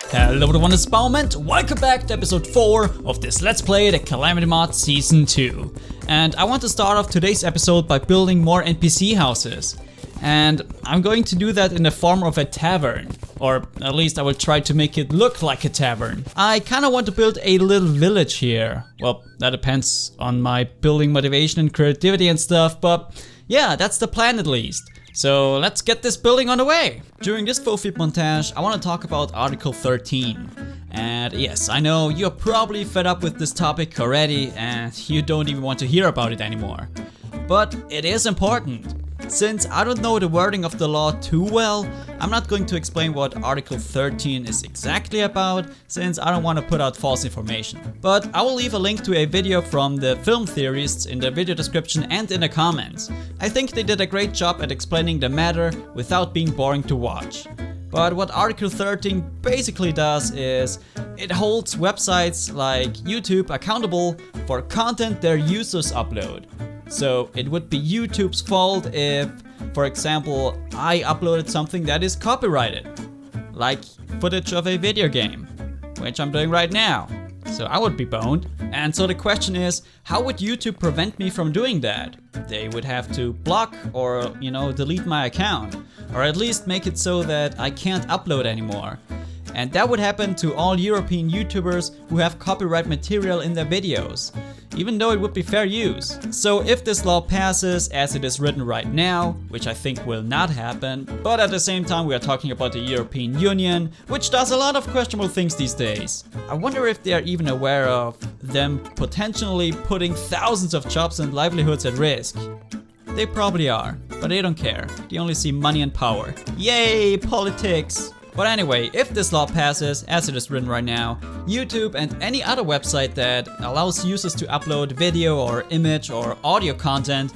Hello everyone, it's Bauman. Welcome back to episode 4 of this Let's Play the Calamity Mod Season 2. And I want to start off today's episode by building more NPC houses. And I'm going to do that in the form of a tavern. Or at least I will try to make it look like a tavern. I kinda want to build a little village here. Well, that depends on my building motivation and creativity and stuff, but yeah, that's the plan at least. So let's get this building on the way. During this full feed montage, I want to talk about Article 13. And yes, I know you're probably fed up with this topic already and you don't even want to hear about it anymore. But it is important. Since I don't know the wording of the law too well, I'm not going to explain what Article 13 is exactly about, since I don't want to put out false information. But I will leave a link to a video from the film theorists in the video description and in the comments. I think they did a great job at explaining the matter without being boring to watch. But what Article 13 basically does is it holds websites like YouTube accountable for content their users upload. So it would be YouTube's fault if, for example, I uploaded something that is copyrighted, like footage of a video game, which I'm doing right now. So I would be boned. And so the question is, how would YouTube prevent me from doing that? They would have to block or, delete my account, or at least make it so that I can't upload anymore. And that would happen to all European YouTubers who have copyright material in their videos, even though it would be fair use. So if this law passes as it is written right now, which I think will not happen, but at the same time we are talking about the European Union, which does a lot of questionable things these days. I wonder if they are even aware of them potentially putting thousands of jobs and livelihoods at risk. They probably are, but they don't care. They only see money and power. Yay, politics! But anyway, if this law passes, as it is written right now, YouTube and any other website that allows users to upload video or image or audio content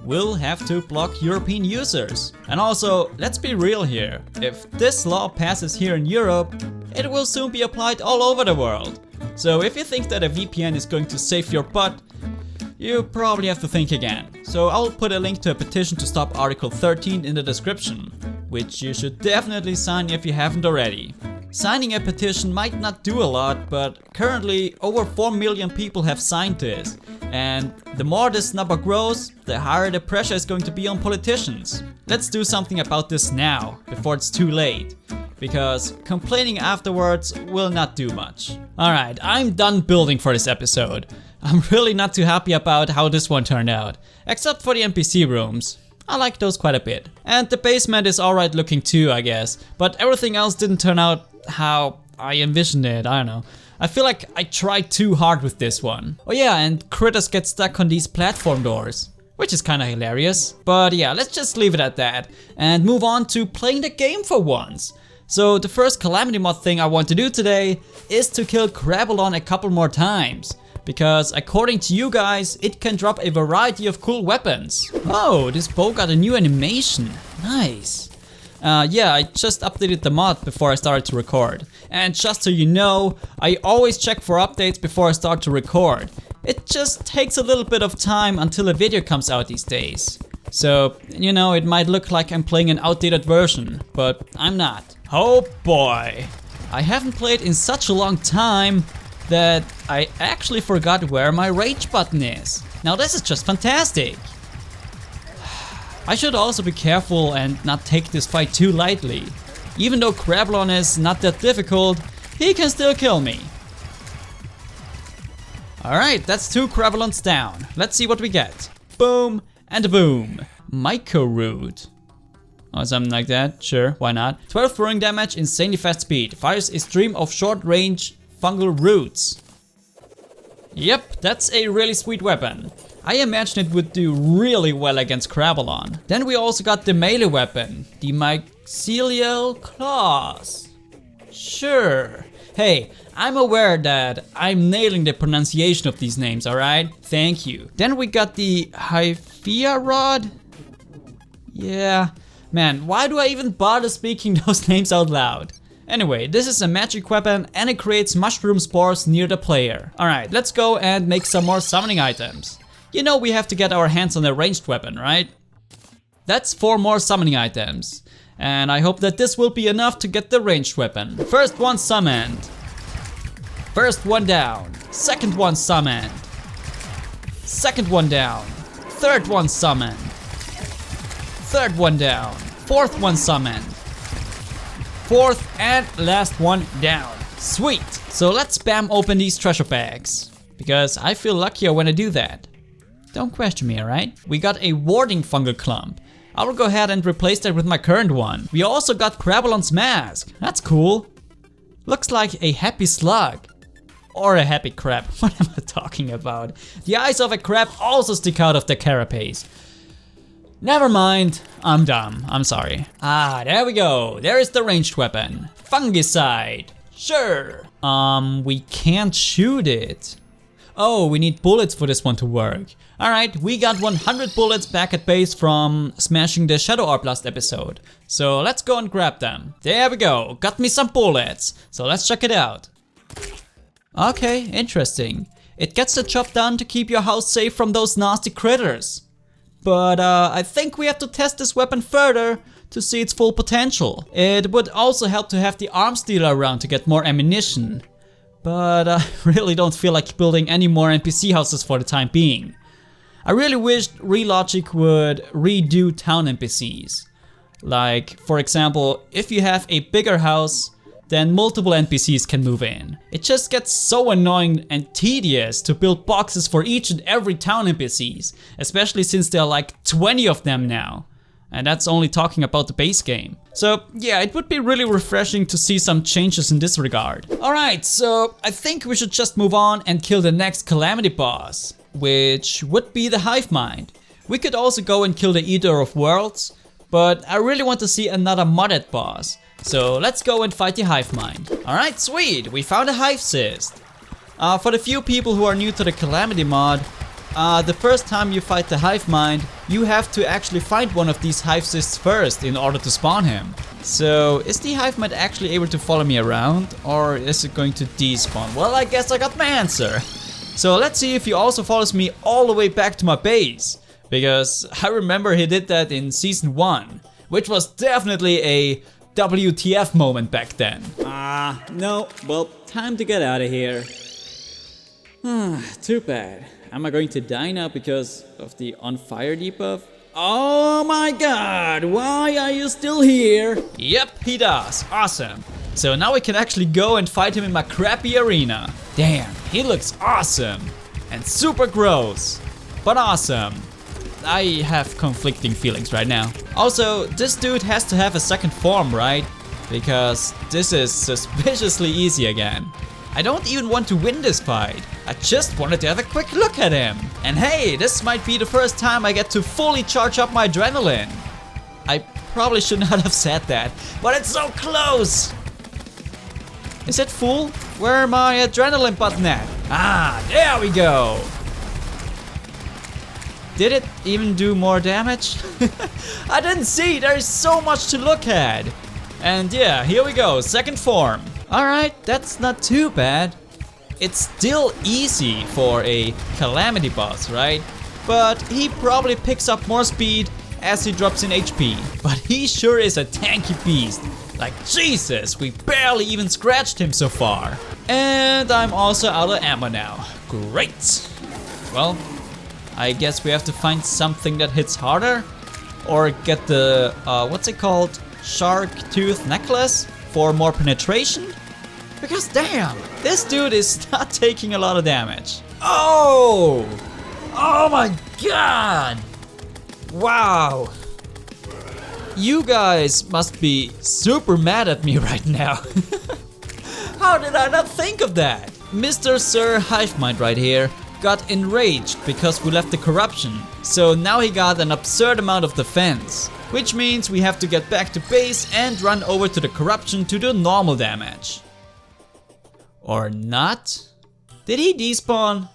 will have to block European users. And also, let's be real here, if this law passes here in Europe, it will soon be applied all over the world. So if you think that a VPN is going to save your butt, you probably have to think again. So I'll put a link to a petition to stop Article 13 in the description, which you should definitely sign if you haven't already. Signing a petition might not do a lot, but currently over 4 million people have signed this. And the more this number grows, the higher the pressure is going to be on politicians. Let's do something about this now, before it's too late. Because complaining afterwards will not do much. Alright, I'm done building for this episode. I'm really not too happy about how this one turned out, except for the NPC rooms. I like those quite a bit. And the basement is alright looking too, I guess. But everything else didn't turn out how I envisioned it, I don't know. I feel like I tried too hard with this one. Oh yeah, and critters get stuck on these platform doors, which is kinda hilarious. But yeah, let's just leave it at that and move on to playing the game for once. So the first Calamity Mod thing I want to do today is to kill Crabalon a couple more times. Because according to you guys, it can drop a variety of cool weapons. Oh, this bow got a new animation. Nice. Yeah, I just updated the mod before I started to record. And just so you know, I always check for updates before I start to record. It just takes a little bit of time until a video comes out these days. So, it might look like I'm playing an outdated version, but I'm not. Oh boy. I haven't played in such a long time that I actually forgot where my rage button is. Now this is just fantastic. I should also be careful and not take this fight too lightly. Even though Crabalon is not that difficult, he can still kill me. Alright, that's 2 Crabalons down. Let's see what we get. Boom and a boom. Myco Root. Or something like that, sure, why not? 12 throwing damage, insanely fast speed. Fires a stream of short range fungal roots. Yep, that's a really sweet weapon. I imagine it would do really well against Crabalon. Then we also got the melee weapon, the mycelial claws. Sure. Hey, I'm aware that I'm nailing the pronunciation of these names, alright? Thank you. Then we got the Hyphia Rod. Yeah, man, why do I even bother speaking those names out loud? Anyway, this is a magic weapon and it creates mushroom spores near the player. Alright, let's go and make some more summoning items. We have to get our hands on a ranged weapon, right? That's 4 more summoning items. And I hope that this will be enough to get the ranged weapon. First one summoned. First one down. Second one summoned. Second one down. Third one summoned. Third one down. Fourth one summoned. Fourth and last one down. Sweet. So let's spam open these treasure bags, because I feel luckier when I do that. Don't question me, alright? We got a warding fungal clump. I will go ahead and replace that with my current one. We also got Crabalon's mask. That's cool. Looks like a happy slug. Or a happy crab. What am I talking about? The eyes of a crab also stick out of the carapace. Never mind. I'm dumb. I'm sorry. Ah, there we go. There is the ranged weapon. Fungicide. Sure. We can't shoot it. Oh, we need bullets for this one to work. Alright, we got 100 bullets back at base from smashing the Shadow Arblast episode. So let's go and grab them. There we go, got me some bullets. So let's check it out. Okay, interesting. It gets the job done to keep your house safe from those nasty critters. But I think we have to test this weapon further to see its full potential. It would also help to have the Arms Dealer around to get more ammunition. But I really don't feel like building any more NPC houses for the time being. I really wished Relogic would redo town NPCs. Like, for example, if you have a bigger house, then multiple NPCs can move in. It just gets so annoying and tedious to build boxes for each and every town NPCs, especially since there are like 20 of them now. And that's only talking about the base game. So yeah, it would be really refreshing to see some changes in this regard. Alright, so I think we should just move on and kill the next Calamity boss, which would be the Hive Mind. We could also go and kill the Eater of Worlds, but I really want to see another modded boss. So let's go and fight the Hive Mind. Alright, sweet, we found a Hive Cyst. For the few people who are new to the Calamity mod, the first time you fight the Hive Mind, you have to actually find one of these Hive Cysts first in order to spawn him. So is the Hive Mind actually able to follow me around, or is it going to despawn? Well, I guess I got my answer. So let's see if he also follows me all the way back to my base, because I remember he did that in season 1, which was definitely a WTF moment back then. No, well, time to get out of here. Too bad. Am I going to die now because of the on fire debuff? Oh my god, why are you still here? Yep, he does. Awesome. So now we can actually go and fight him in my crappy arena. Damn, he looks awesome. And super gross, but awesome. I have conflicting feelings right now. Also, this dude has to have a second form, right? Because this is suspiciously easy again. I don't even want to win this fight. I just wanted to have a quick look at him. And hey, this might be the first time I get to fully charge up my adrenaline. I probably should not have said that, but it's so close. Is it full? Where are my adrenaline button at? Ah, there we go. Did it even do more damage? I didn't see, there is so much to look at. And yeah, here we go, second form. Alright, that's not too bad. It's still easy for a Calamity boss, right? But he probably picks up more speed as he drops in HP. But he sure is a tanky beast. Like Jesus, we barely even scratched him so far. And I'm also out of ammo now. Great. Well, I guess we have to find something that hits harder. Or get the, what's it called? Shark tooth necklace for more penetration? Because damn, this dude is not taking a lot of damage. Oh! Oh my god! Wow! You guys must be super mad at me right now. How did I not think of that? Mr. Sir Hivemind right here got enraged because we left the corruption. So now he got an absurd amount of defense. Which means we have to get back to base and run over to the corruption to do normal damage. Or not? Did he despawn?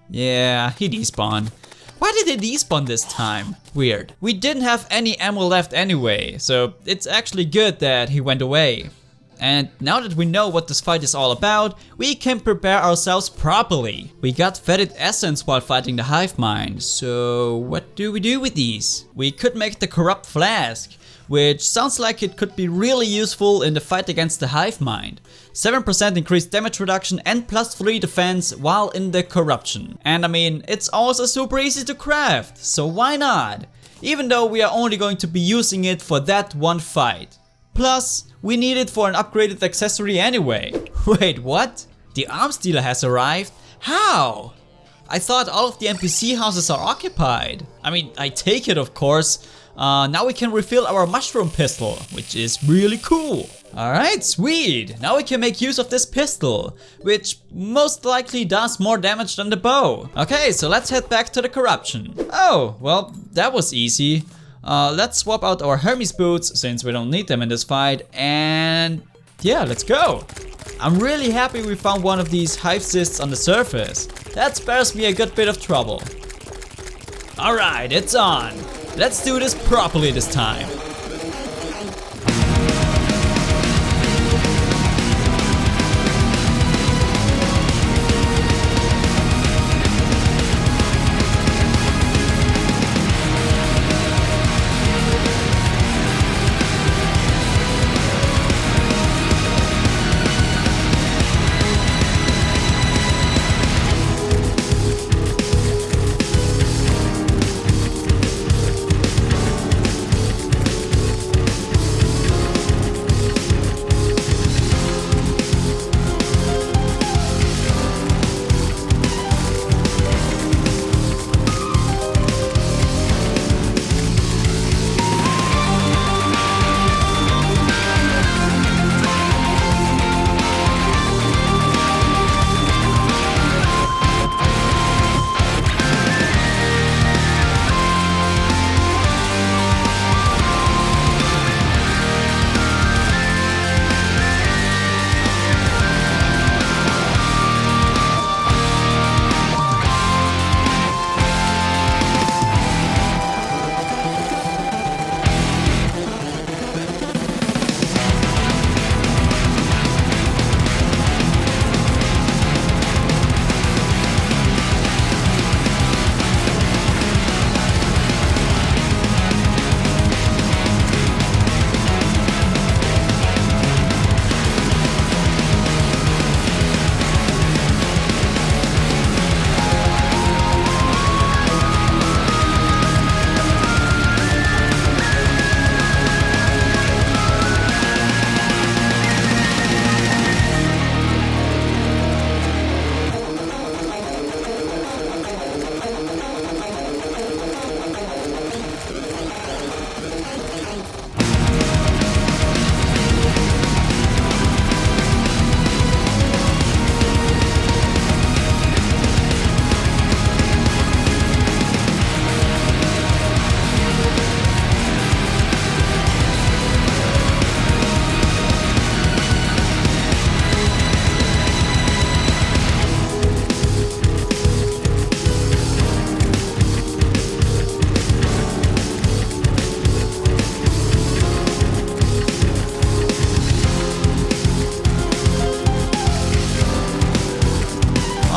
Yeah, he despawned. Why did he despawn this time? Weird. We didn't have any ammo left anyway, so it's actually good that he went away. And now that we know what this fight is all about, we can prepare ourselves properly. We got fetid essence while fighting the Hive Mind, so what do we do with these? We could make the corrupt flask, which sounds like it could be really useful in the fight against the hive mind. 7% increased damage reduction and +3 defense while in the corruption. And I mean, it's also super easy to craft, so why not? Even though we are only going to be using it for that one fight. Plus, we need it for an upgraded accessory anyway. Wait, what? The Arms Dealer has arrived? How? I thought all of the NPC houses are occupied. I mean, I take it of course. Now we can refill our mushroom pistol, which is really cool. Alright, sweet. Now we can make use of this pistol, which most likely does more damage than the bow. Okay, so let's head back to the corruption. Oh, well, that was easy. Let's swap out our Hermes boots since we don't need them in this fight, and yeah, let's go. I'm really happy we found one of these hive cysts on the surface. That spares me a good bit of trouble. Alright, it's on. Let's do this properly this time.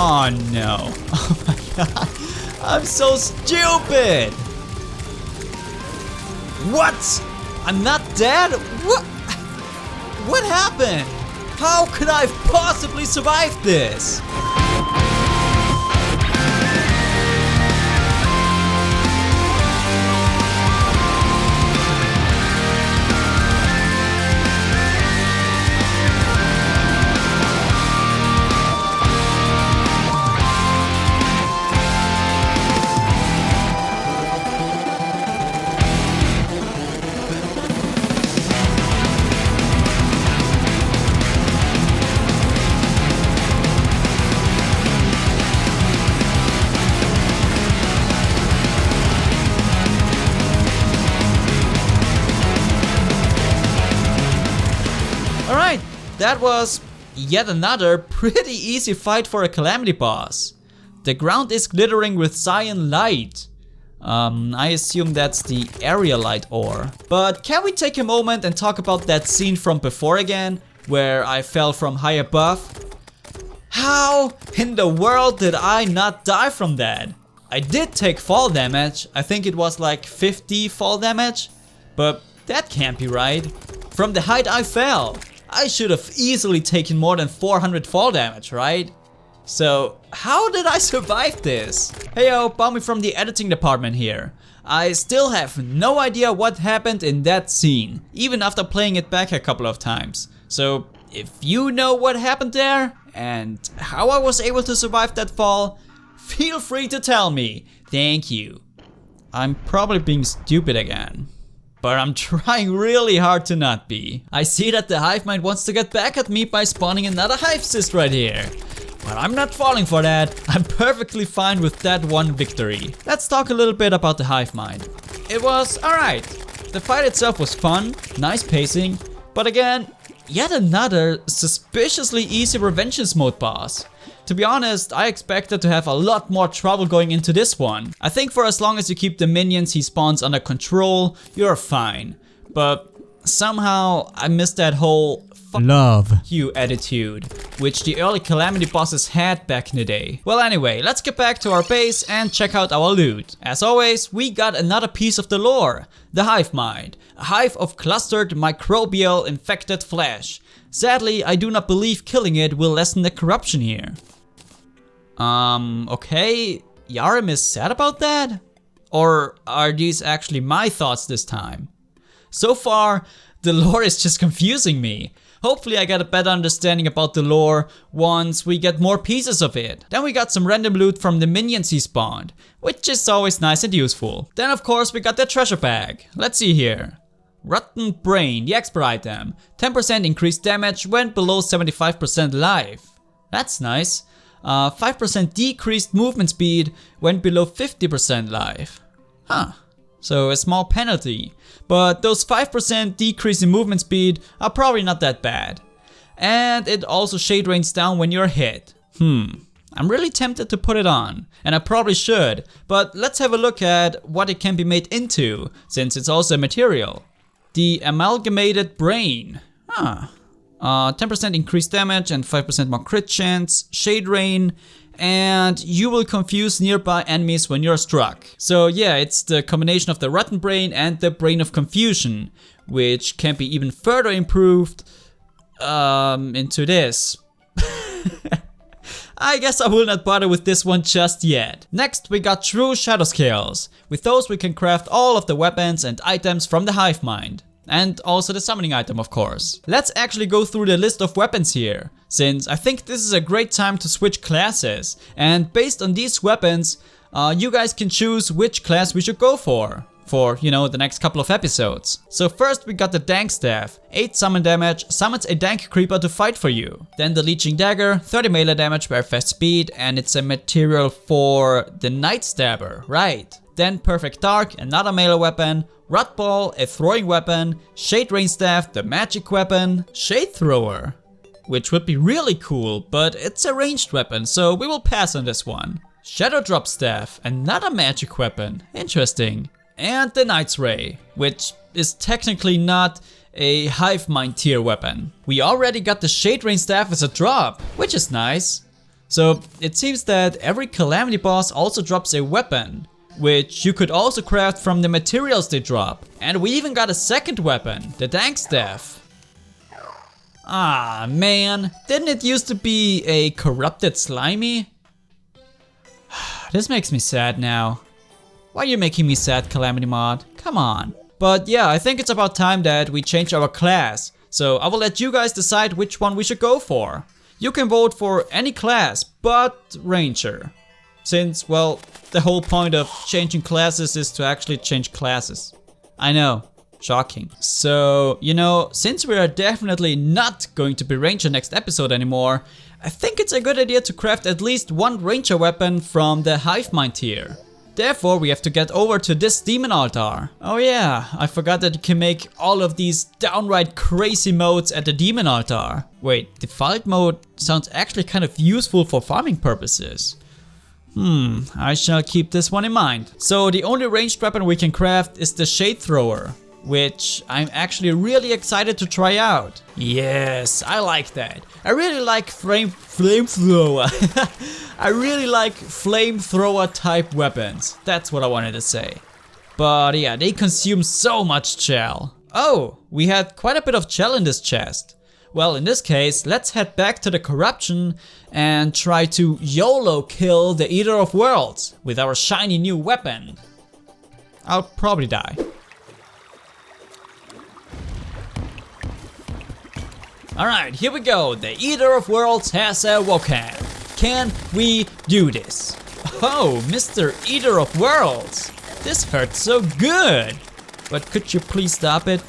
Oh no. Oh my god. I'm so stupid. What? I'm not dead? What? What happened? How could I have possibly survived this? Alright, that was yet another pretty easy fight for a Calamity boss. The ground is glittering with cyan light. I assume that's the area light ore. But can we take a moment and talk about that scene from before again, where I fell from high above? How in the world did I not die from that? I did take fall damage, I think it was like 50 fall damage, but That can't be right. From the height I fell, I should have easily taken more than 400 fall damage, right? So, how did I survive this? Heyo, Balmy from the editing department here. I still have no idea what happened in that scene, even after playing it back a couple of times. So, if you know what happened there, and how I was able to survive that fall, feel free to tell me. Thank you. I'm probably being stupid again, but I'm trying really hard to not be. I see that the hive mind wants to get back at me by spawning another hive cyst right here. But I'm not falling for that. I'm perfectly fine with that one victory. Let's talk a little bit about the hive mind. It was alright. The fight itself was fun, nice pacing, but again, yet another suspiciously easy Revengeance mode boss. To be honest, I expected to have a lot more trouble going into this one. I think for as long as you keep the minions he spawns under control, you're fine. But somehow I missed that whole love you attitude, which the early Calamity bosses had back in the day. Well anyway, let's get back to our base and check out our loot. As always, we got another piece of the lore, the hive mind, a hive of clustered microbial infected flesh. Sadly, I do not believe killing it will lessen the corruption here. Okay, Yarim is sad about that? Or are these actually my thoughts this time? So far, the lore is just confusing me. Hopefully I get a better understanding about the lore once we get more pieces of it. Then we got some random loot from the minions he spawned, which is always nice and useful. Then of course we got the treasure bag. Let's see here. Rotten Brain, the expert item. 10% increased damage when below 75% life. That's nice. 5% decreased movement speed when below 50% life. Huh. So a small penalty, but those 5% decrease in movement speed are probably not that bad. And it also shade rains down when you're hit. I'm really tempted to put it on, and I probably should, but let's have a look at what it can be made into, since it's also a material. The Amalgamated Brain. 10% increased damage and 5% more crit chance, shade rain, and you will confuse nearby enemies when you're struck. So yeah, it's the combination of the Rotten Brain and the Brain of Confusion, which can be even further improved into this. I guess I will not bother with this one just yet. Next we got True Shadow Scales. With those we can craft all of the weapons and items from the hive mind. And also the summoning item, of course. Let's actually go through the list of weapons here, since I think this is a great time to switch classes. And based on these weapons, you guys can choose which class we should go for, you know, the next couple of episodes. So first we got the Dank Staff. 8 summon damage, summons a Dank Creeper to fight for you. Then the Leeching Dagger, 30 melee damage, very fast speed, and it's a material for the Night Stabber, right. Then Perfect Dark, another melee weapon. Rot Ball, a throwing weapon. Shade Rain Staff, the magic weapon. Shade Thrower, which would be really cool, but it's a ranged weapon, so we will pass on this one. Shadow Drop Staff, another magic weapon. Interesting. And the Knight's Ray, which is technically not a hive mind tier weapon. We already got the Shade Rain Staff as a drop, which is nice. So it seems that every Calamity boss also drops a weapon, which you could also craft from the materials they drop. And we even got a second weapon, the Dank Staff. Ah man, didn't it used to be a corrupted slimy? This makes me sad now. Why are you making me sad, Calamity Mod? Come on. But yeah, I think it's about time that we change our class. So I will let you guys decide which one we should go for. You can vote for any class, but Ranger. Since, well, the whole point of changing classes is to actually change classes. I know, shocking. So, you know, since we are definitely not going to be Ranger next episode anymore, I think it's a good idea to craft at least one Ranger weapon from the hive mind tier. Therefore, we have to get over to this demon altar. Oh yeah, I forgot that you can make all of these downright crazy modes at the demon altar. Wait, default mode sounds actually kind of useful for farming purposes. I shall keep this one in mind. So the only ranged weapon we can craft is the Shade Thrower, which I'm actually really excited to try out. Yes, I like that. I really like flamethrower. I really like flamethrower type weapons. That's what I wanted to say. But yeah, they consume so much gel. Oh, we had quite a bit of gel in this chest. Well, in this case, let's head back to the corruption and try to YOLO kill the Eater of Worlds with our shiny new weapon. I'll probably die. Alright, here we go. The Eater of Worlds has awoken. Can we do this? Oh, Mr. Eater of Worlds. This hurts so good. But could you please stop it?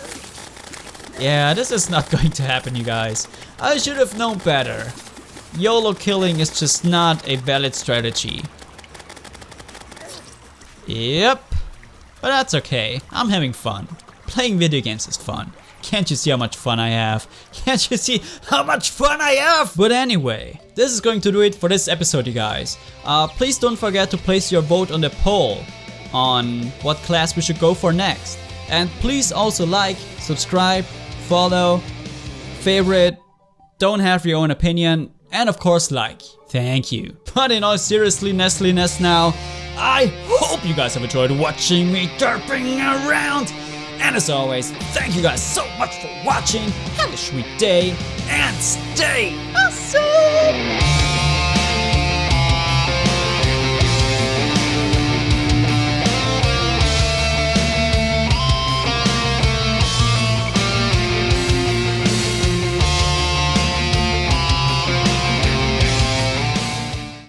Yeah, this is not going to happen, you guys. I should have known better. YOLO killing is just not a valid strategy. Yep. But that's okay. I'm having fun. Playing video games is fun. Can't you see how much fun I have? Can't you see how much fun I have? But anyway, this is going to do it for this episode, you guys. Please don't forget to place your vote on the poll on what class we should go for next. And please also like, subscribe, follow, favorite, don't have your own opinion, and of course like. Thank you. But in all seriousness now, I hope you guys have enjoyed watching me derping around. And as always, thank you guys so much for watching. Have a sweet day and stay awesome!